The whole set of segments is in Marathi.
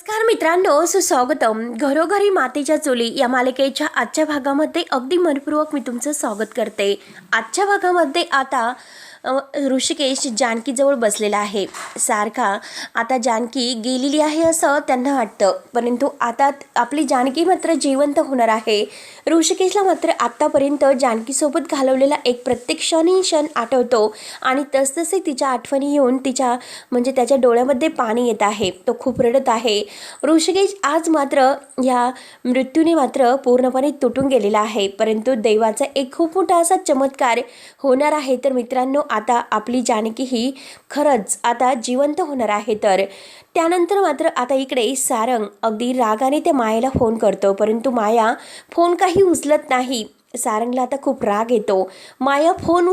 नमस्कार मित्रांनो, सुस्वागतम. घरोघरी मातीच्या चुली या मालिकेच्या आजच्या भागामध्ये अगदी मनपूर्वक मी तुमचं स्वागत करते. आजच्या भागामध्ये आता ऋषिकेश जानकीजवळ बसलेला आहे. सारखा आता जानकी गेलेली आहे असं त्यांना वाटतं, परंतु आता आपली जानकी मात्र जिवंत होणार आहे. ऋषिकेशला मात्र आत्तापर्यंत जानकीसोबत घालवलेला एक प्रत्येक क्षण आठवतो आणि तसतसे तिच्या आठवणी येऊन त्याच्या डोळ्यामध्ये पाणी येत आहे. तो खूप रडत आहे. ऋषिकेश आज मात्र या मृत्यूने मात्र पूर्णपणे तुटून गेलेला आहे, परंतु दैवाचा एक खूप मोठा असा चमत्कार होणार आहे. तर मित्रांनो, आता आपली जानकी ही खरंच आता जिवंत होणार आहे. तर त्यानंतर मात्र आता इकडे सारंग अगदी रागाने त्या मायेला फोन करतो, परंतु माया फोन काही उचलत नाही. सारंगला आता खूप राग येतो. माया फोन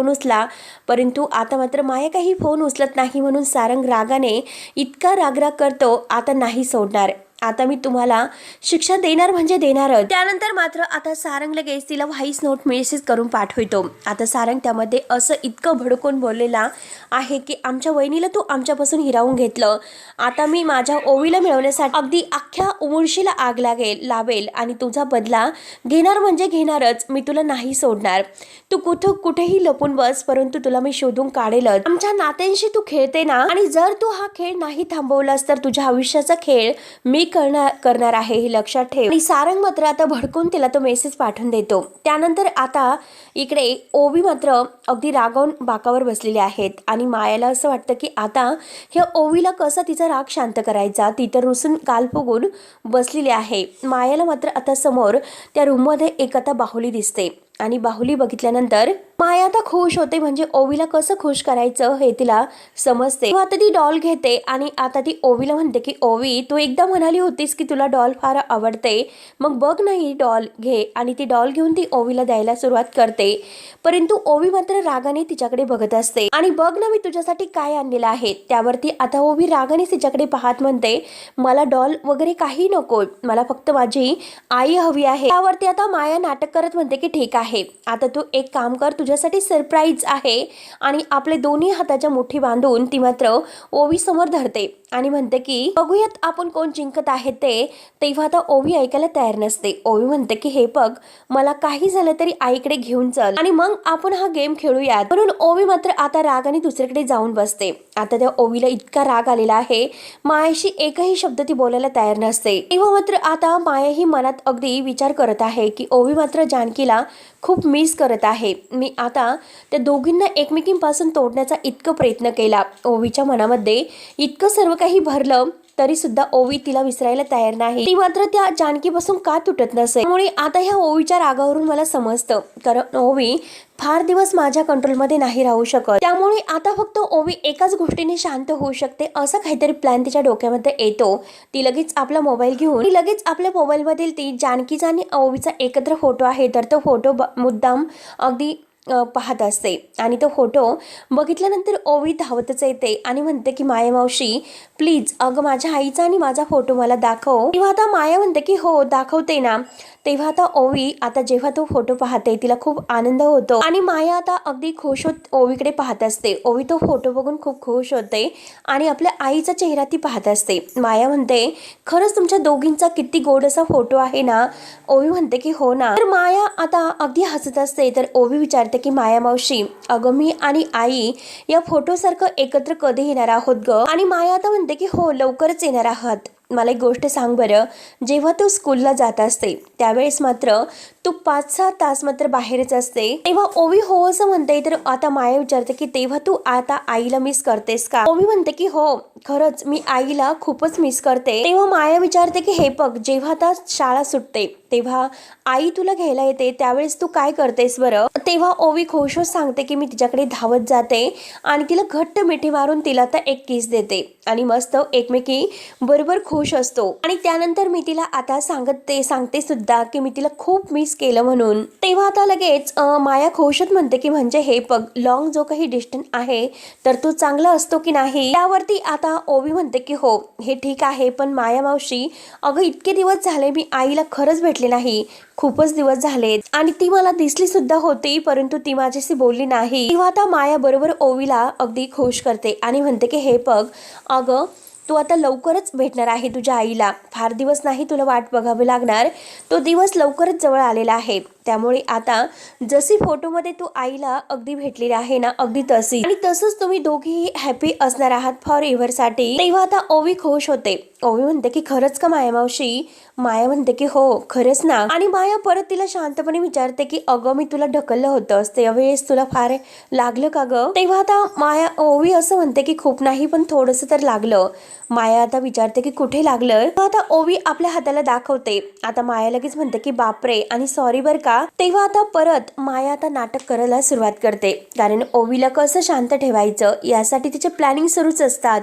उचला, परंतु आता मात्र माया काही फोन उचलत नाही, म्हणून सारंग रागाने इतका राग करतो, आता नाही सोडणार, आता मी तुम्हाला शिक्षा देणार म्हणजे देणारच. त्यानंतर मात्र आता सारंग लगेच तिला व्हॉइस नोट मेसेज करून पाठवतो. आता सारंग त्यामध्ये असं इतकं भडकून बोललेला आहे की आमच्या वहिनीला तू आमच्यापासून हिरावून घेतलं, आता मी माझ्या ओवीला मिळवण्यासाठी अगदी अख्ख्या उमुळशीला आग लावेल आणि तुझा बदला घेणार म्हणजे घेणारच, मी तुला नाही सोडणार. तू कुठेही लपून बस, परंतु तुला मी शोधून काढेलच. आमच्या नात्यांशी तू खेळते ना, आणि जर तू हा खेळ नाही थांबवलास तर तुझ्या आयुष्याचा खेळ मी करणार आहे, हे लक्षात ठेव. आणि सारंग मात्र आता भडकून तिला तो मेसेज पाठवून देतो. त्यानंतर आता इकडे ओवी मात्र अगदी रागावून बाकावर बसलेली आहेत आणि मायाला असं वाटतं की आता ह्या ओवीला कसा तिचा राग शांत करायचा. ती तर रुसून गाल फुगून बसलेली आहे. मायाला मात्र आता समोर त्या रूममध्ये एक आता बाहुली दिसते आणि बाहुली बघितल्यानंतर माया आता खुश होते, म्हणजे ओवीला कसं खुश करायचं हे तिला समजते. आता ती डॉल घेते आणि आता ती ओवीला म्हणते की ओवी, तू एकदा म्हणाली होतीस की तुला डॉल फार आवडते, मग बघ ना ही डॉल घे. आणि ती डॉल घेऊन ती ओवीला द्यायला सुरुवात करते, परंतु ओवी मात्र रागाने तिच्याकडे बघत असते आणि बघ ना मी तुझ्यासाठी काय आणलेलं आहे. त्यावरती आता ओवी रागाने तिच्याकडे पाहत म्हणते, मला डॉल वगैरे काही नको, मला फक्त माझी आई हवी आहे. त्यावरती आता माया नाटक करत म्हणते की ठीक आहे, आता तू एक काम कर, तुझ्यासाठी सरप्राईज आहे. आणि आपले दोन्ही हाताच्या मुठी बांधून ती मात्र ओवी समोर धरते आणि म्हणते की बघूयात आपण कोण जिंकत आहे ते. तेव्हा आता ओवी ऐकायला तयार नसते. ओवी म्हणते की हे बघ, मला काही झालं तरी आईकडे घेऊन चल आणि मग आपण हा गेम खेळूयात. म्हणून ओवी मात्र आता रागाने दुसरीकडे जाऊन बसते. आता त्या ओवीला इतका राग आलेला आहे, मायाशी एकही शब्द ती बोलायला तयार नसते. तेव्हा मात्र आता माया ही मनात अगदी विचार करत आहे की ओवी मात्र जानकीला खूप मिस करत आहे. मी आता त्या दोघींना एकमेकींपासून तोडण्याचा इतका प्रयत्न केला, ओवीच्या मनामध्ये इतकं सर्व काही भरलं, तरी सुद्धा ओवी तिला विसरायला तयार नाही. ती मात्र त्या जानकीपासून का तुटत नसेल. त्यामुळे आता ह्या ओवीच्या रागावरून मला समजतं, कारण ओवी फार दिवस माझ्या कंट्रोलमध्ये नाही राहू शकत. त्यामुळे आता फक्त ओवी एकाच गोष्टीने शांत होऊ शकते, असं काहीतरी प्लॅन तिच्या डोक्यामध्ये येतो. ती लगेच आपला मोबाईल घेऊन लगेच आपल्या मोबाईलमधील ती जानकीचा आणि ओवीचा एकत्र फोटो आहे, तर तो फोटो मुद्दाम अगदी पाहत असते आणि तो फोटो बघितल्यानंतर ओवी धावतच येते आणि म्हणते की माया मावशी प्लीज, अगं माझ्या आईचा आणि माझा फोटो मला दाखव. तेव्हा आता माया म्हणते की हो दाखवते ना. तेव्हा आता ओवी आता जेव्हा तो फोटो पाहते तिला खूप आनंद होतो आणि माया आता अगदी खुश होत ओवीकडे पाहत असते. ओवी तो फोटो बघून खूप खुश होते आणि आपल्या आईचा चेहरा ती पाहत असते. माया म्हणते खरंच तुमच्या दोघींचा किती गोड असा फोटो आहे ना. ओवी म्हणते की हो ना. तर माया आता अगदी हसत असते. तर ओवी विचारते की माया मावशी, अगं मी आणि आई या फोटोसारखं एकत्र कधी येणार आहोत ग. आणि माया आता म्हणते की हो लवकरच येणार आहात. मला एक गोष्ट सांग बरं, जेव्हा तू स्कूलला जात असते त्यावेळेस मात्र तू 5-6 तास मात्र बाहेरच असते. तेव्हा ओवी हो असं म्हणते. तर आता माया विचारते की तेव्हा तू आता आईला मिस करतेस का. ओवी म्हणते की हो खरंच मी आईला खूपच मिस करते. तेव्हा माया विचारते की हे बघ, जेव्हा आता शाळा सुटते तेव्हा आई तुला घ्यायला येते त्यावेळेस तू काय करतेस बरं. तेव्हा ओवी खुश होत सांगते की मी तिच्याकडे धावत जाते आणि तिला घट्ट मिठी मारून तिला आता एक किस देते आणि मस्त एकमेकी बरोबर खुश असतो. आणि त्यानंतर मी तिला आता सांगते सुद्धा की मी तिला खूप मिस केलं म्हणून. तेव्हा आता लगेच माया खुशच म्हणते की म्हणजे हे बघ, लॉंग जो काही डिस्टन्स आहे तर तो चांगला असतो की नाही. त्यावरती आता ओवी म्हणते की हो हे ठीक आहे, पण माया मावशी अगं इतके दिवस झाले मी आईला खरंच भेटले नाही, खूपच दिवस झालेत आणि ती मला दिसली सुद्धा होती, परंतु ती माझ्याशी बोलली नाही. तेव्हा आता माया बरोबर ओवीला अगदी खुश करते आणि म्हणते की हे बघ, अगं तू आता लवकरच भेटणार आहे तुझ्या आईला, फार दिवस नाही तुला वाट बघावी लागणार, तो दिवस लवकरच जवळ आलेला आहे. त्यामुळे आता जशी फोटोमध्ये तू आईला अगदी भेटलेली आहे ना, अगदी तशी आणि तसंच तुम्ही दोघेही हॅपी असणार आहात फॉर एव्हर साठी. तेव्हा आता ओवी खुश होते. ओवी म्हणते की खरंच का माया मावशी? माया म्हणते की हो खरंच ना. आणि माया परत तिला शांतपणे विचारते की अगं मी तुला ढकललं होतं, त्यावेळेस तुला फार लागलं का ग? तेव्हा आता माया ओवी असं म्हणते की खूप नाही पण थोडंसं तर लागलं. माया आता विचारते की कुठे लागलं? आता ओवी आपल्या हाताला दाखवते. आता माया लगेच म्हणते की बापरे आणि सॉरी बर का. तेव्हा आता परत माया आता नाटक करायला सुरुवात करते, कारण ओवीला कसं शांत ठेवायचं यासाठी तिचे प्लॅनिंग सुरूच असतात.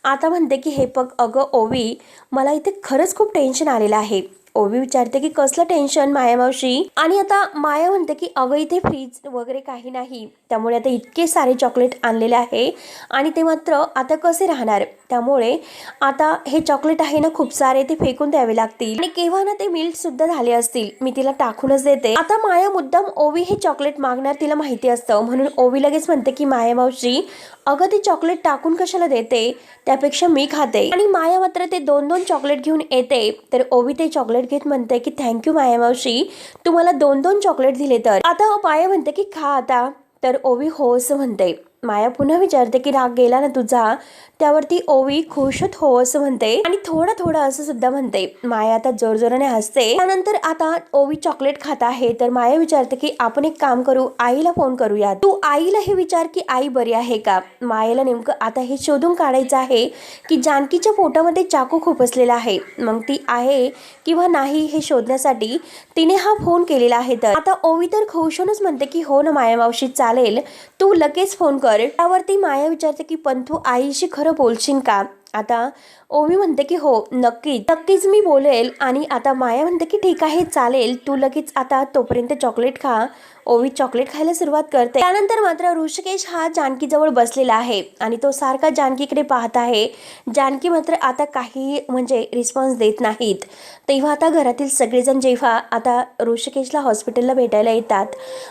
आता म्हणते की हे बघ अगं ओवी, मला इथे खरंच खूप टेन्शन आलेलं आहे. ओवी विचारते की कसलं टेन्शन माया मावशी? आणि आता माया म्हणते की अगं इथे फ्रीज वगैरे काही नाही, त्यामुळे आता इतके सारे चॉकलेट आणलेले आहे आणि ते मात्र आता कसे राहणार, त्यामुळे आता हे चॉकलेट आहे ना खूप सारे, ते फेकून द्यावे लागतील आणि केव्हा ना ते मिल्ट सुद्धा झाले असतील, मी तिला टाकूनच देते. आता माया मुद्दाम ओवी हे चॉकलेट मागणार तिला माहिती असतं, म्हणून ओवी लगेच म्हणते की माया मावशी अगं ते चॉकलेट टाकून कशाला देते, त्यापेक्षा मी खाते. आणि माया मात्र ते 2-2 चॉकलेट घेऊन येते. तर ओवी ते चॉकलेट घेत म्हणते की थँक्यू माया मावशी, तू मला 2-2 चॉकलेट दिले. तर आता माया म्हणते की खा आता. तर ओवी हो असं म्हणते. माया पुन्हा विचारते की राग गेला ना तुझा? त्यावरती ओवी खुशच हो असं म्हणते आणि थोडं थोडं असं सुद्धा म्हणते. माया आता जोरजोराने हसते. त्यानंतर आता ओवी चॉकलेट खात आहे. तर माया विचारते की आपण एक काम करू, आईला फोन करूया. तू आईला हे विचार की आई बरी आहे का. मायेला नेमकं आता हे शोधून काढायचं आहे की जानकीच्या पोटामध्ये चाकू खुपसलेला आहे, मग ती आहे किंवा नाही हे शोधण्यासाठी तिने हा फोन केलेला आहे. तर आता ओवी तर खुश होऊनच म्हणते की हो ना माया मावशी चालेल, तू लगेच फोन कर. त्यावरती माया विचारते की पण तू आईशी खरं बोलशील का? आता ओवी म्हणते की हो नक्कीच मी बोलेल. आणि आता माया म्हणते की ठीक आहे चालेल, तू लगेच आता तोपर्यंत चॉकलेट खा. ओवी चॉकलेट खायला सुरुवात करते. त्यानंतर मात्र ऋषिकेश हा जानकी जवळ बसलेला आहे आणि तो सारखा जानकीकडे पाहत आहे. जानकी मात्र आता काही म्हणजे रिस्पॉन्स देत नाहीत. तेव्हा आता घरातील सगळेजण जेव्हा आता ऋषिकेशला हॉस्पिटलला भेटायला येतात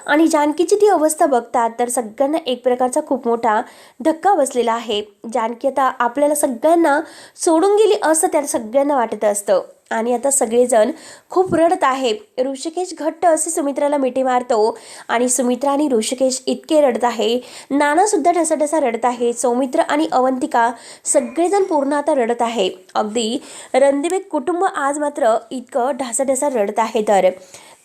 आणि जानकीची ती अवस्था बघतात, तर सगळ्यांना एक प्रकारचा खूप मोठा धक्का बसलेला आहे. जानकी आता आपल्याला सगळ्यांना सोडून गेली असं त्या सगळ्यांना वाटत असतं आणि आता सगळेजण खूप रडत आहे. ऋषिकेश घट्ट असे सुमित्राला मिठी मारतो आणि सुमित्रा आणि ऋषिकेश इतके रडत आहे. नाना सुद्धा ढसाढसा रडत आहे. सौमित्र आणि अवंतिका सगळेजण पूर्ण आता रडत आहे. अगदी रणदीप कुटुंब आज मात्र इतकं ढसाढसा रडत आहे. तर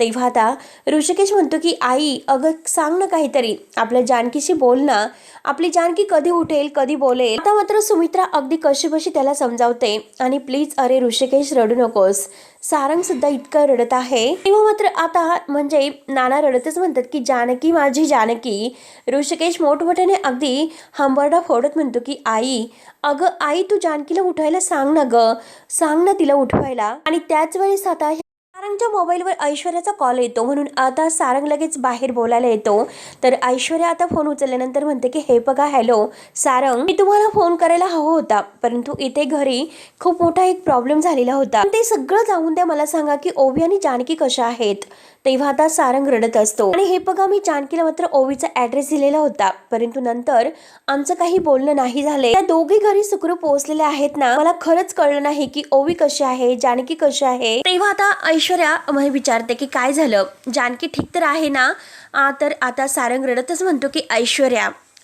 तेव्हा आता ऋषिकेश म्हणतो की आई अगं सांग ना काहीतरी, आपल्या जानकीशी बोल ना, आपली जानकी कधी उठेल कधी बोलेल. आता मात्र सुमित्रा अगदी कशीबशी त्याला समजावते आणि प्लीज अरे ऋषिकेश रडू नकोस. सारंग सुद्धा इतकं रडत आहे. तेव्हा मात्र आता म्हणजे नाना रडतच म्हणतात की जानकी माझी जानकी. ऋषिकेश मोठमोठ्याने अगदी हंबरडा फोडत म्हणतो की आई अगं आई तू जानकीला उठवायला सांग ना ग, सांग ना तिला उठवायला. आणि त्याच वेळेस आता सारंगच्या मोबाईलवर ऐश्वर्याचा कॉल येतो, म्हणून आता सारंग लगेच बाहेर बोलायला येतो. तर ऐश्वर्या आता फोन उचलल्यानंतर म्हणते की हे बघा हॅलो सारंग, मी तुम्हाला फोन करायला हवा होता, परंतु इथे घरी खूप मोठा एक प्रॉब्लेम झालेला होता. ते सगळं जाऊन द्या, मला सांगा की ओवी आणि जानकी कशा आहेत. तेव्हा आता सारंग रडत असतो आणि हे बघा मी जानकीला मात्र ओवीचा ऍड्रेस दिलेला होता, परंतु नंतर आमचं काही बोलणं नाही झाले. त्या दोघी घरी सुखरूप पोहोचलेल्या आहेत ना, मला खरंच कळलं नाही की ओवी कशी आहे जानकी कशी आहे. तेव्हा आता ऐश्वर्या विचारते की काय झालं, जानकी ठीक तर आहे ना. तर आता सारंग रडतच म्हणतो की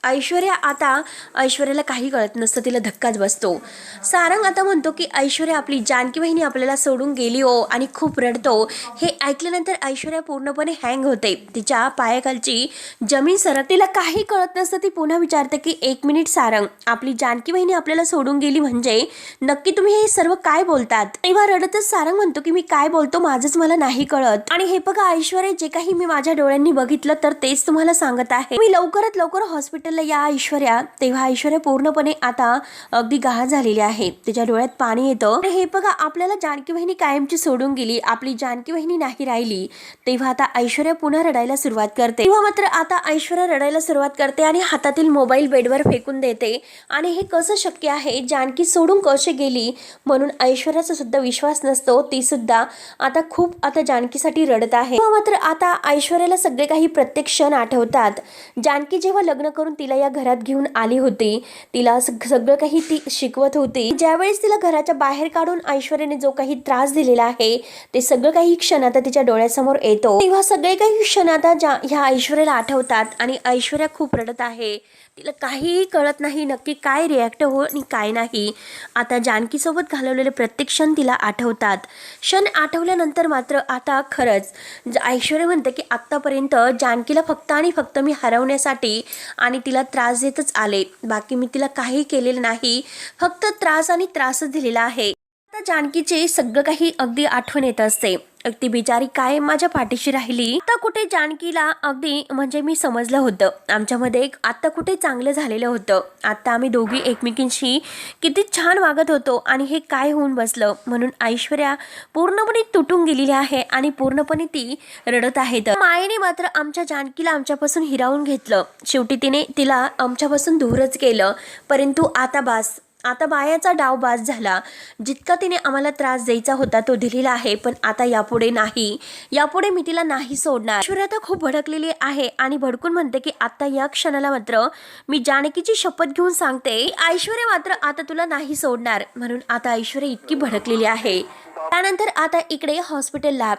ऐश्वर्याला काही कळत नसतं, तिला धक्काच बसतो. सारंग आता म्हणतो की ऐश्वर्या आपली जानकी बहिणी आपल्याला सोडून गेली हो, आणि खूप रडतो. हे ऐकल्यानंतर ऐश्वर्या पूर्णपणे हँग होते. तिच्या पायाखालची जमीन सरक, तिला काही कळत नसतं. ती पुन्हा विचारते की 1 मिनिट सारंग, आपली जानकी बहिणी आपल्याला सोडून गेली म्हणजे नक्की तुम्ही हे सर्व काय बोलतात. तेव्हा रडतच सारंग म्हणतो की मी काय बोलतो माझंच मला नाही कळत. आणि हे बघा ऐश्वर्या, जे काही मी माझ्या डोळ्यांनी बघितलं तर तेच तुम्हाला सांगत आहे. मी लवकरात लवकर हॉस्पिटल या ऐश्वर्या. तेव्हा ऐश्वर्या पूर्णपणे आता अगदी गहाळ झालेली आहे. तिच्या डोळ्यात पाणी येतं. हे बघा आपल्याला जानकी बहिणी कायमची सोडून गेली, आपली जानकी बहिणी नाही राहिली. तेव्हा आता ऐश्वर्या पुन्हा रडायला सुरुवात करते. तेव्हा मात्र आता ऐश्वर्या रडायला सुरुवात करते आणि हातातील मोबाईल बेडवर फेकून देते. आणि हे कसं शक्य आहे, जानकी सोडून कशी गेली म्हणून ऐश्वर्याचा सुद्धा विश्वास नसतो. ती सुद्धा आता खूप आता जानकीसाठी रडत आहे. तेव्हा मात्र आता ऐश्वर्याला सगळे काही प्रत्येक क्षण आठवतात. जानकी जेव्हा लग्न करून तिला या घरात घेऊन आली होती, तिला सगळं काही ती शिकवत होती. ज्यावेळेस तिला घराच्या बाहेर काढून ऐश्वर्याने जो काही त्रास दिलेला आहे ते सगळं काही क्षण आता तिच्या डोळ्यासमोर येतो. तेव्हा सगळे काही क्षण आता ह्या ऐश्वर्याला आठवतात आणि ऐश्वर्या खूप रडत आहे. तिला काहीही कळत नाही नक्की काय रिॲक्ट हो आणि काय नाही. आता जानकीसोबत घालवलेले प्रत्येक क्षण तिला आठवतात. क्षण आठवल्यानंतर मात्र आता खरंच ऐश्वर्या म्हणते की आत्तापर्यंत जानकीला फक्त आणि फक्त मी हरवण्यासाठी आणि तिला त्रास देतच आले, बाकी मी तिला काही केलेलं नाही, फक्त त्रास आणि त्रासच दिलेला आहे. आता जानकीचे सगळं काही अगदी आठवण येत असते. ती बिचारी काय माझ्या पाठीशी राहिली. आता कुठे जानकीला अगदी म्हणजे मी समजलं होतं, आमच्यामध्ये आता कुठे चांगलं झालेलं होतं. आता आम्ही दोघी एकमेकींशी किती छान वागत होतो आणि हे काय होऊन बसलं. म्हणून ऐश्वर्या पूर्णपणे तुटून गेलेली आहे आणि पूर्णपणे ती रडत आहे. तर मायेने मात्र आमच्या जानकीला आमच्यापासून हिरावून घेतलं. शेवटी तिने तिला आमच्यापासून दूरच केलं. परंतु आता बास, आता बायाचा डाव बाज झाला. जितका तिने आम्हाला त्रास द्यायचा होता तो दिलेला आहे, पण आता यापुढे नाही, यापुढे मी तिला नाही सोडणार. ऐश्वर्या आता खूप भडकलेली आहे आणि भडकून म्हणते की आता या क्षणाला मात्र मी जानकीची शपथ घेऊन सांगते, ऐश्वर्या मात्र आता तुला नाही सोडणार. म्हणून आता ऐश्वर्या इतकी भडकलेली आहे. त्यानंतर आता इकडे हॉस्पिटलला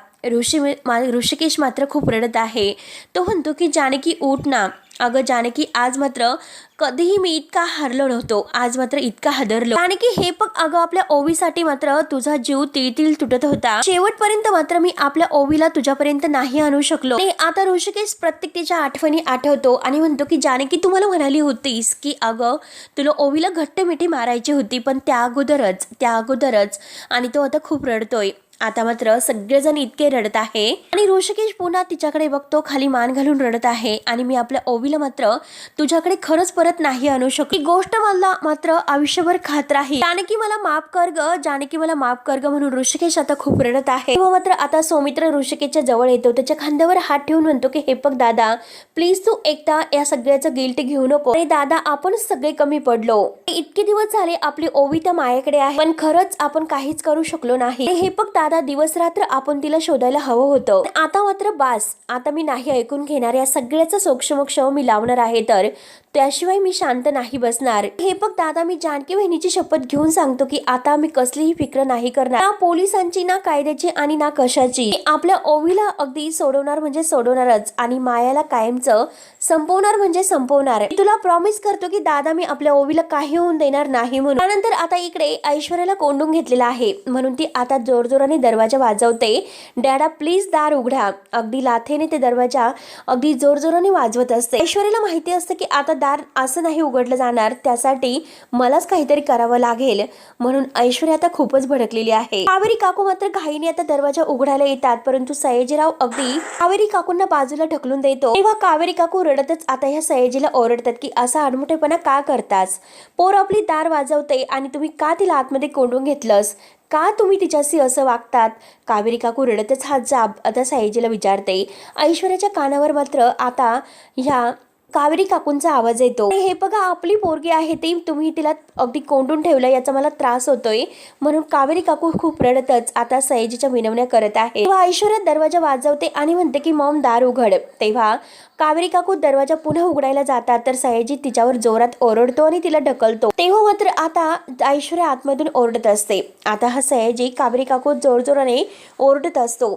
ऋषिकेश मात्र खूप रडत आहे. तो म्हणतो की जानकी उठ ना. अगं जानकी, आज मात्र कधीही मी इतका हारलो नव्हतो, आज मात्र इतका हादरलो. जानकी हे बघ, अगं आपल्या ओवीसाठी मात्र तुझा जीव तिळतिळ तुटत होता. शेवटपर्यंत मात्र मी आपल्या ओवीला तुझ्यापर्यंत नाही आणू शकलो. आता ऋषिकेश प्रत्येक तिच्या आठवणी आठवतो आणि म्हणतो की जानकी, तू मला म्हणाली होतीस की अगं तुला ओवीला घट्ट मिठी मारायची होती, पण त्या अगोदरच आणि तो आता खूप रडतोय. आता मात्र सगळेजण इतके रडत आहे आणि ऋषिकेश पुन्हा तिच्याकडे बघतो, खाली मान घालून रडत आहे आणि मी आपल्या ओवीला मात्र तुझ्याकडे खरंच परत नाही आणू शकतो. ही गोष्ट मला मात्र आयुष्यभर खात राहील. जानकी मला माफ कर ग, जानकी मला माफ कर ग, म्हणून ऋषिकेश आता खूप रडत आहे. तेव्हा मात्र आता सौमित्र ऋषिकेशच्या जवळ येतो, त्याच्या खांद्यावर हात ठेवून म्हणतो की हे बघ दादा, प्लीज तू एकटा या सगळ्याचं गिल्ट घेऊ नको. अरे दादा, आपण सगळे कमी पडलो, इतके दिवस झाले आपली ओवी त्या मायेकडे आहे, पण खरंच आपण काहीच करू शकलो नाही. हे बघ दादा, दिवस रात्र आपण तिला शोधायला हवं होतं. आता मात्र बास, आता मी नाही ऐकून घेणार. या सगळ्याचं सोक्षमोक्ष मी लावणार आहे, तर त्याशिवाय मी शांत नाही बसणार. हे बघ दादा, मी जानकी बहिणीची शपथ घेऊन सांगतो की आता मी कसलीही फिक्र नाही करणार, ना पोलिसांची, ना कायद्याची आणि ना कशाची. आपल्या ओवीला अगदी सोडवणार म्हणजे सोडवणारच आणि मायाला कायमचं संपवणार म्हणजे संपवणार. तुला प्रॉमिस करतो की दादा, मी आपल्या ओवीला काही होऊन देणार नाही. म्हणून त्यानंतर आता इकडे ऐश्वर्याला कोंडून घेतलेला आहे, म्हणून ती आता जोरजोराने दरवाजा वाजवते. डॅडा प्लीज दार उघडा. अगदी लाथेने ते दरवाजा अगदी जोरजोराने वाजवत असते. ऐश्वर्याला माहिती असते की आता दार असं नाही उघडलं जाणार, त्यासाठी मलाच काहीतरी करावं लागेल. म्हणून ऐश्वर्या आता खूपच भडकलेली आहे. कावेरी काकू मात्र घाईने आता दरवाजा उघडायला येतात, परंतु सयाजीराव अगदी कावेरी काकूंना बाजूला ढकलून देतो. तेव्हा कावेरी काकू रडतच आता ह्या सयाजीला ओरडतात की असा आडमुठेपणा का करतास? पोर आपली दार वाजवते आणि तुम्ही का तिला आतमध्ये कोंडून घेतलंस? का तुम्ही तिच्याशी असं वागतात? कावेरी काकू रडतच हा जाब आता सयाजीला विचारते. ऐश्वर्याच्या कानावर मात्र आता ह्या कावेरी काकूंचा आवाज येतो. हे बघा, आपली पोरगी आहे ती, तुम्ही तिला अगदी कोंडून ठेवलं, याचा मला त्रास होतोय. म्हणून कावेरी काकू खूप रडतच आता सयाजीच्या विनवण्या करत आहे. तेव्हा ऐश्वर्या दरवाजा वाजवते आणि म्हणते की मॉम दार उघड. तेव्हा कावेरी काकू दरवाजा पुन्हा उघडायला जातात, तर सयाजी तिच्यावर जोरात ओरडतो आणि तिला ढकलतो. तेव्हा मात्र आता ऐश्वर्या आतमधून ओरडत असते. आता हा सयाजी कावेरी काकू जोरजोराने ओरडत असतो.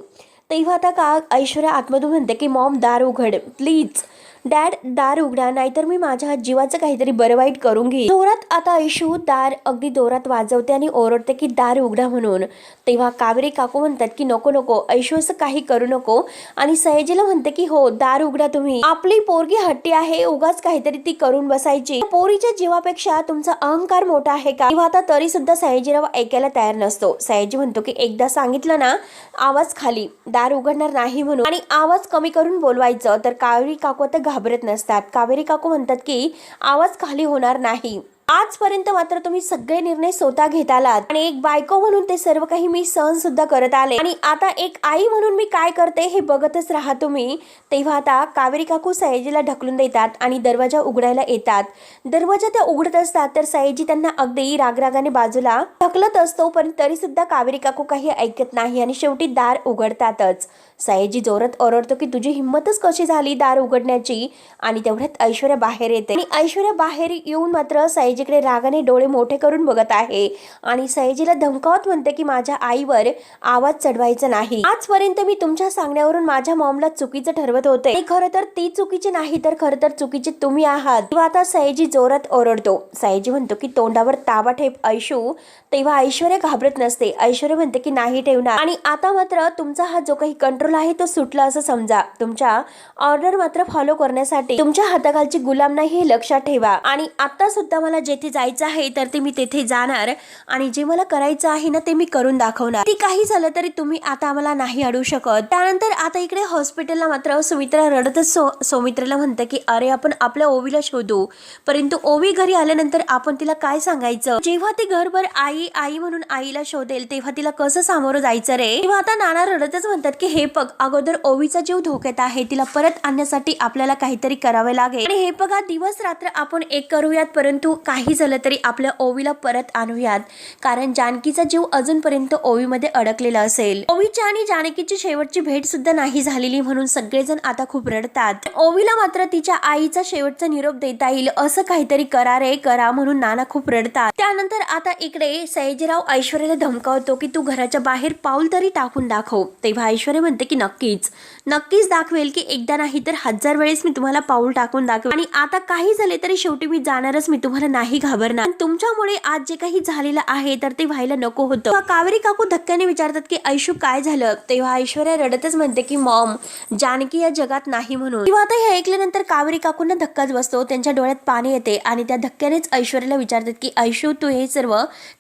तेव्हा आता ऐश्वर्या आतमधून म्हणते की मॉम दार उघड प्लीज, डॅड दार उघडा, नाहीतर मी माझ्या जीवाचं काहीतरी बरं वाईट करून घेईन. जोरात आता ऐशू दार अगदी जोरात वाजवते आणि ओरडते की दार उघडा म्हणून. तेव्हा कावेरी काकू म्हणतात की नको नको ऐशू, असं काही करू नको. आणि सयाजीला म्हणते की हो दार उघडा तुम्ही, आपली पोरगी हट्टी आहे, उगाच काहीतरी ती करून बसायची. पोरीच्या जीवापेक्षा तुमचा अहंकार मोठा आहे का? तेव्हा आता तरी सुद्धा सयाजीराव ऐकायला तयार नसतो. सयाजी म्हणतो की एकदा सांगितलं ना, आवाज खाली, दार उघडणार नाही म्हणून, आणि आवाज कमी करून बोलवायचं. तर कावेरी काकू आता घाबरत नसतात. कावेरी काकू म्हणतात की आवाज खाली होणार नाही. आजपर्यंत मात्र तुम्ही सगळे निर्णय स्वतः घेत आलात आणि एक बायको म्हणून ते सर्व काही मी सहन सुद्धा करत आले आणि आता एक आई म्हणून मी काय करते हे बघतच राहा तुम्ही. तेव्हा आता कावेरी काकू सयाजीला ढकलून देतात आणि दरवाजा उघडायला येतात. दरवाजा त्या उघडत असतात तर सयाजी त्यांना अगदी रागरागाने बाजूला ढकलत असतो, पण तरी सुद्धा कावेरी काकू काही ऐकत नाही आणि शेवटी दार उघडतातच. सयाजी जोरात ओरडतो की तुझी हिंमतच कशी झाली दार उघडण्याची, आणि तेवढ्यात ऐश्वर्या बाहेर येते आणि ऐश्वर्या बाहेर येऊन मात्र सयाजीकडे रागाने डोळे मोठे करून बघत आहे आणि सयाजीला धमकावत म्हणते की माझ्या आईवर आवाज चढवायचा नाही. आजपर्यंत मी तुमच्या सांगण्यावरून माझ्या मॉमला चुकीचं ठरवत होते, खरं तर ती चुकीची नाही तर खरं तर चुकीचे तुम्ही आहात. तेव्हा आता सयाजी जोरात ओरडतो. सयाजी म्हणतो की तोंडावर ताबा ठेव ऐशू. तेव्हा ऐश्वर्या घाबरत नसते. ऐश्वर्या म्हणते की नाही ठेवणार आणि आता मात्र तुमचा हा जो काही कंट्रोल आहे तो सुटला असं समजा. तुमच्या ऑर्डर मात्र फॉलो करण्यासाठी तुमच्या हाताखालची गुलाम नाही हे लक्षात ठेवा आणि आता सुद्धा मला जेथे जायचं आहे तर ते मी तेथे जाणार आणि जे मला करायचं आहे ना ते मी करून दाखवणार. ती काही झालं तरी तुम्ही आता आम्हाला नाही अडवू शकत. त्यानंतर आता इकडे हॉस्पिटलला मात्र सुमित्रा रडतच सौमित्रेला म्हणते की अरे आपण आपल्या ओवीला शोधू, परंतु ओवी घरी आल्यानंतर आपण तिला काय सांगायचं. जेव्हा ती घरभर आई आई म्हणून आईला शोधेल तेव्हा तिला कसं सामोरं जायचं रे. तेव्हा आता नाना रडतच म्हणतात की हे बघ अगोदर ओवीचा जीव धोक्यात आहे, तिला परत आणण्यासाठी आपल्याला काहीतरी करावे लागेल आणि हे बघा दिवस रात्र आपण एक करूयात, परंतु काही झालं तरी आपल्या ओवीला परत आणूयात, कारण जानकीचा जीव अजूनपर्यंत ओवीमध्ये अडकलेला असेल. ओवीची आणि जानकीची शेवटची भेट सुद्धा नाही झालेली म्हणून सगळेजण आता खूप रडतात. ओवीला मात्र तिच्या आईचा शेवटचा निरोप देता येईल असं काहीतरी करा रे करा म्हणून नाना खूप रडतात. त्यानंतर आता इकडे सयाजीराव ऐश्वर्याला धमकावतो की तू घराच्या बाहेर पाऊल तरी टाकून दाखव. तेव्हा ऐश्वर्या म्हणते की नक्कीच नक्कीच दाखवेल, की एकदा नाही तर 1000 वेळेस मी तुम्हाला पाऊल टाकून दाखवेल आणि आता काही झाले तरी शेवटी मी जाणारच, मी तुम्हाला नाही घाबरणार. तुमच्यामुळे आज जे काही झालेलं आहे तर ते व्हायला नको होतं. कावेरी काकू धक्क्याने विचारतात की ऐशू काय झालं. तेव्हा ऐश्वर्या रडतच म्हणते की मॉम जानकी या जगात नाही म्हणून. तेव्हा आता हे ऐकल्यानंतर कावेरी काकूंना धक्काच बसतो, त्यांच्या डोळ्यात पाणी येते आणि त्या धक्क्यानेच ऐश्वर्याला विचारतात की ऐशू तू हे सर्व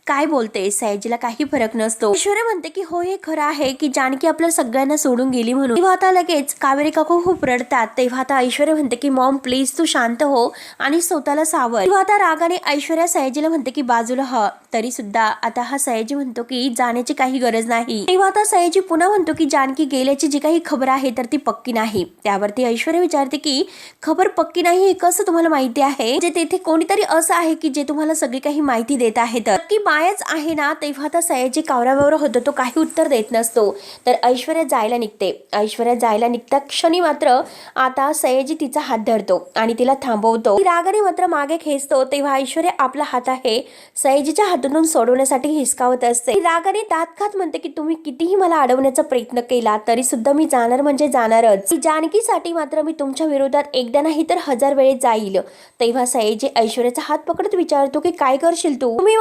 काय बोलते. सयाजीला काही फरक नसतो. ऐश्वर्या म्हणते की हो हे खरं आहे की जानकी आपल्या सगळ्यांना सोडून गेली म्हणून. तेव्हा आता लगेच कावेरी काकू खूप रडतात. तेव्हा आता ऐश्वर्या म्हणते की मॉम प्लीज तू शांत हो आणि स्वतःला सावर. तेव्हा आता रागाने ऐश्वर्या सयाजीला म्हणते की बाजूला ह. तरी सुद्धा आता हा सयाजी म्हणतो की जाण्याची काही गरज नाही. तेव्हा आता सयाजी पुन्हा म्हणतो की जानकी गेल्याची जी काही खबर आहे तर ती पक्की नाही. त्यावरती ऐश्वर्या विचारते की खबर पक्की नाही हे कसं तुम्हाला माहिती आहे. जे तेथे कोणीतरी असं आहे की जे तुम्हाला सगळी काही माहिती देत आहे तर की मायाच आहे ना. तेव्हा आता सयाजी कावराबावर होतो, तो काही उत्तर देत नसतो. तर ऐश्वर्या जायला निघते. ऐश्वर्या जायला निघता क्षणी मात्र आता सयाजी तिचा हात धरतो आणि तिला थांबवतो. रागाने मात्र मागे खेचतो. तेव्हा ऐश्वर्या आपला हात आहे सयाजीच्या हातून सोडवण्यासाठी हिसकावत असते. रागाने दात खात म्हणते की तुम्ही कितीही मला अडवण्याचा प्रयत्न केला तरी सुद्धा मी जाणार म्हणजे जाणारच. जानकीसाठी मात्र मी तुमच्या विरोधात एकदा नाही तर 1000 वेळेस जाईल. तेव्हा सयाजी ऐश्वर्याचा हात पकडत विचारतो की काय करशील तू. तुम्ही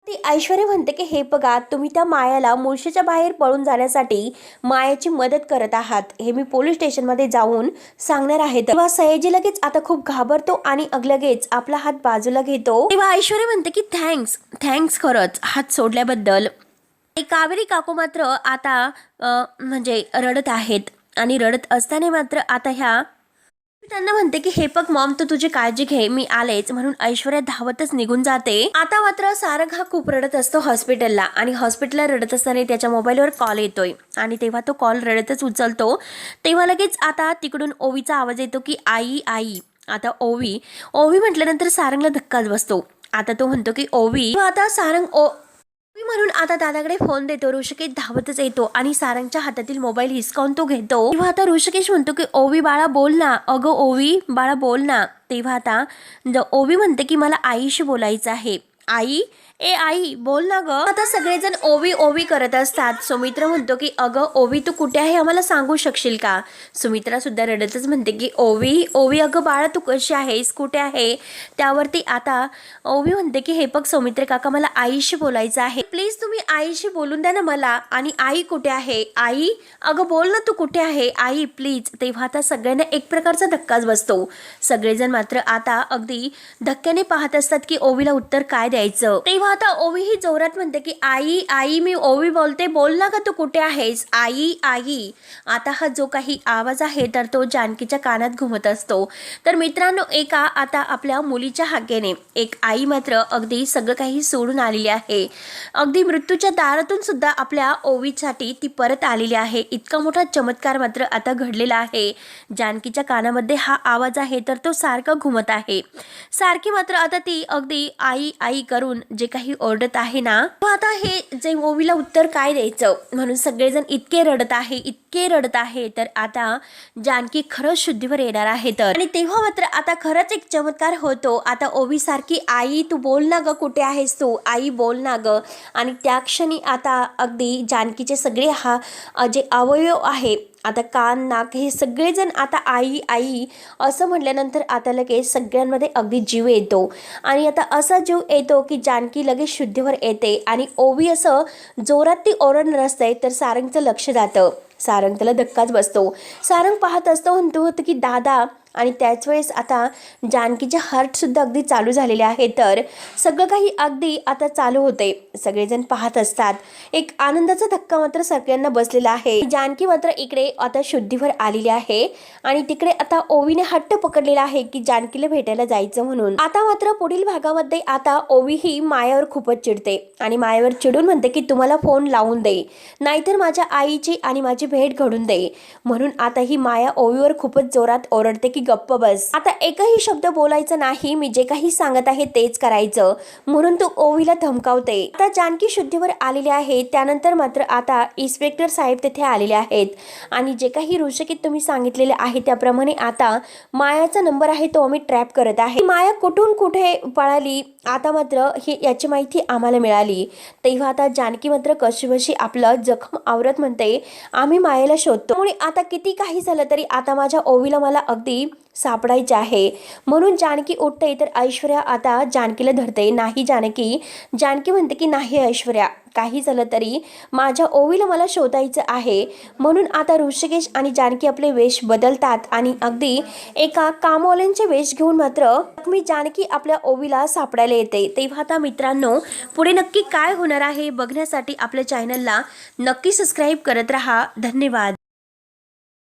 ती ऐश्वर्या म्हणते की हे बघा तुम्ही त्या मायाला मुळशीच्या बाहेर पळून जाण्यासाठी मायाची मदत करत आहात, हे मी पोलीस स्टेशन मध्ये जाऊन सांगणार आहे. तेव्हा सयाजी लगेच आता खूप घाबरतो आणि लगेच आपला हात बाजूला घेतो. तेव्हा ऐश्वर्या म्हणते की थँक्स खरंच हात सोडल्याबद्दल. कावेरी काकू मात्र आता म्हणजे रडत आहेत आणि रडत असताना मात्र आता ह्या त्यांना म्हणते की हे बघ मॉम तू तुझी काळजी घे मी आलेच म्हणून ऐश्वर्या धावतच निघून जाते. आता मात्र सारंग हा खूप रडत असतो हॉस्पिटलला आणि हॉस्पिटलला रडत असताना त्याच्या मोबाईलवर कॉल येतोय आणि तेव्हा तो कॉल रडतच उचलतो. तेव्हा लगेच आता तिकडून ओवीचा आवाज येतो की आई आई. आता ओवी म्हटल्यानंतर सारंगला धक्काच बसतो. आता तो म्हणतो की ओवी. आता सारंग म्हणून आता दादाकडे फोन देतो. ऋषिकेश धावतच येतो आणि सारंगच्या हातातील मोबाईल हिसकावून तो घेतो. तेव्हा आता ऋषिकेश म्हणतो की ओवी बाळा बोल ना. अगं ओवी बाळा बोल ना. तेव्हा आता ओवी म्हणते की मला आईशी बोलायचं आहे. आई आई बोल ना ग. आता सगळेजण ओवी ओवी करत असतात. सुमित्रा म्हणतो की अगं ओवी तू कुठे आहे आम्हाला सांगू शकशील का. सुमित्रा सुद्धा रडतच म्हणते की ओवी अगं बाळा तू कशी आहेस कुठे आहे. त्यावरती आता ओवी म्हणते की हे बघ सौमित्र काका मला आईशी बोलायचं आहे, प्लीज तुम्ही आईशी बोलून द्या ना मला. आणि आई कुठे आहे. आई अगं बोल ना तू कुठे आहे आई प्लीज. तेव्हा आता सगळ्यांना एक प्रकारचा धक्काच बसतो. सगळेजण मात्र आता अगदी धक्क्याने पाहत असतात की ओवीला उत्तर काय द्यायचं. तेव्हा आता ओवी ही जोरात म्हणते की आई आई मी ओवी बोलते, बोल ना ग तू कुठे आहेस, आई आई. आता हा जो काही आवाज आहे तर तो जानकीच्या कानात घुमत असतो. तर मित्रांनो, एका आता आपल्या मुलीच्या हाकेने एक आई मात्र अगदी सगळं काही सोडून आलेली आहे. अगदी मृत्यूच्या दारातून सुद्धा आपल्या ओवीसाठी ती परत आलेली आहे. इतका मोठा चमत्कार मात्र आता घडलेला आहे. जानकीच्या कानामध्ये हा आवाज आहे तर तो सारखा घुमत आहे. सारखी मात्र आता ती अगदी आई आई करून जे काही ओरडत आहे ना, आता हे जे ओवीला उत्तर काय द्यायचं म्हणून सगळेजण इतके रडत आहे तर आता जानकी खरंच शुद्धीवर येणार आहे. तर आणि तेव्हा मात्र आता खरंच एक चमत्कार होतो. आता ओवी सारखी आई तू बोल ना ग, कुठे आहेस तू, आई बोल ना ग. आणि त्या क्षणी आता अगदी जानकीचे सगळे जे अवयव आहे, आता कान नाक हे सगळेजण आता आई आई असं म्हटल्यानंतर आता लगेच सगळ्यांमध्ये अगदी जीव येतो. आणि आता असा जीव येतो की जानकी लगेच शुद्धीवर येते आणि ओवी असं जोरात ती ओरडणार असते तर सारंगचं लक्ष जातं. सारंग त्याला धक्काच बसतो. सारंग पाहत असतो, म्हणतो होतं की दादा. आणि त्याच वेळेस आता जानकीचे हार्टसुद्धा अगदी चालू झालेले आहे. तर सगळं काही अगदी आता चालू होते. सगळेजण पाहत असतात. एक आनंदाचा धक्का मात्र सगळ्यांना बसलेला आहे. जानकी मात्र इकडे आता शुद्धीवर आलेली आहे आणि तिकडे आता ओवीने हट्ट पकडलेला आहे की जानकीला भेटायला जायचं म्हणून. आता मात्र पुढील भागामध्ये आता ओवी ही मायावर खूपच चिडते आणि मायावर चिडून म्हणते की तुम्हाला फोन लावून दे, नाहीतर माझ्या आईची आणि माझी भेट घडून दे. म्हणून आता ही माया ओवीवर खूपच जोरात ओरडते की गप्प बस, आता एकही शब्द बोलायचं नाही, मी जे काही सांगत आहे तेच करायचं, म्हणून तू ओवीला धमकावते. आता जानकी शुद्धीवर आलेली आहे. त्यानंतर मात्र आता इन्स्पेक्टर साहेब तिथे आलेले आहेत आणि जे काही ऋषिकेत तुम्ही सांगितलेले आहे त्याप्रमाणे आता मायाचा नंबर आहे तो आम्ही ट्रॅप करत आहे. माया कुठून कुठे पळाली आता मात्र ही याची माहिती आम्हाला मिळाली. तेव्हा आता जानकी मात्र कशीबशी आपलं जखम आवरत म्हणते आम्ही मायेला शोधतो. म्हणून आता किती काही झालं तरी आता माझ्या ओवीला मला अगदी सापडायचे आहे. म्हणून जानकी उठते तर ऐश्वर्या आता जानकीला धरते. नाही जानकी, जानकी म्हणते की नाही ऐश्वर्या, काही झालं तरी माझ्या ओवीला मला शोधायचं आहे. म्हणून आता ऋषिकेश आणि जानकी आपले वेश बदलतात आणि अगदी एका कामवाल्यांचे वेश घेऊन मात्र मी जानकी आपल्या ओवीला सापडायला येते. तेव्हा आता मित्रांनो, पुढे नक्की काय होणार आहे बघण्यासाठी आपल्या चॅनलला नक्की सबस्क्राईब करत राहा. धन्यवाद.